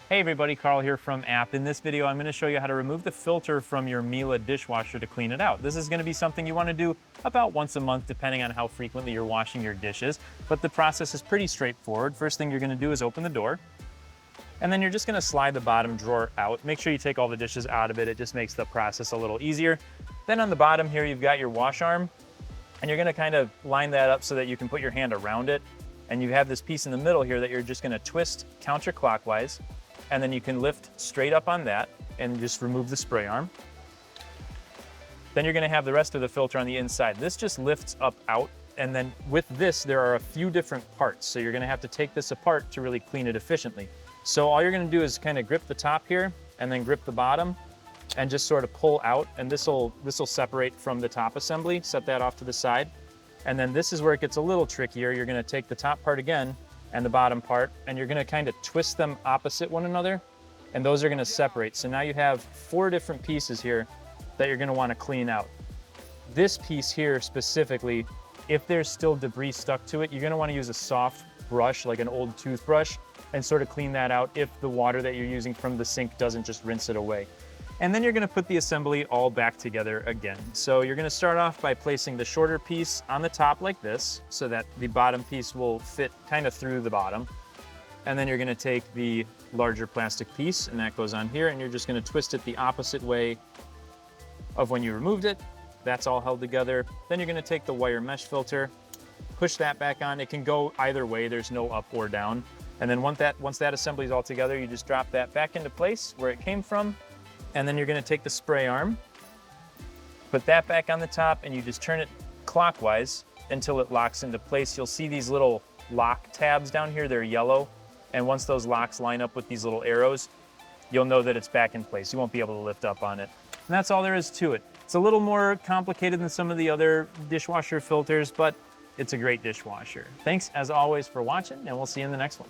Hey everybody, Carl here from Abt. In this video, I'm going to show you how to remove the filter from your Miele dishwasher to clean it out. This is going to be something you want to do about once a month, depending on how frequently you're washing your dishes. But the process is pretty straightforward. First thing you're going to do is open the door, and then you're just going to slide the bottom drawer out. Make sure you take all the dishes out of it. It just makes the process a little easier. Then on the bottom here, you've got your wash arm, and you're going to kind of line that up so that you can put your hand around it. And you have this piece in the middle here that you're just going to twist counterclockwise. And then you can lift straight up on that and just remove the spray arm. Then you're gonna have the rest of the filter on the inside. This just lifts up out, and then with this, there are a few different parts. So you're gonna have to take this apart to really clean it efficiently. So all you're gonna do is kind of grip the top here and then grip the bottom and just sort of pull out, and this'll separate from the top assembly. Set that off to the side. And then this is where it gets a little trickier. You're gonna take the top part again and the bottom part, and you're gonna kind of twist them opposite one another, and those are gonna separate. So now you have 4 different pieces here that you're gonna wanna clean out. This piece here specifically, if there's still debris stuck to it, you're gonna wanna use a soft brush, like an old toothbrush, and sort of clean that out if the water that you're using from the sink doesn't just rinse it away. And then you're gonna put the assembly all back together again. So you're gonna start off by placing the shorter piece on the top like this, so that the bottom piece will fit kind of through the bottom. And then you're gonna take the larger plastic piece, and that goes on here, and you're just gonna twist it the opposite way of when you removed it. That's all held together. Then you're gonna take the wire mesh filter, push that back on. It can go either way, there's no up or down. And then once that assembly is all together, you just drop that back into place where it came from. And then you're gonna take the spray arm, put that back on the top, and you just turn it clockwise until it locks into place. You'll see these little lock tabs down here, they're yellow. And once those locks line up with these little arrows, you'll know that it's back in place. You won't be able to lift up on it. And that's all there is to it. It's a little more complicated than some of the other dishwasher filters, but it's a great dishwasher. Thanks as always for watching, and we'll see you in the next one.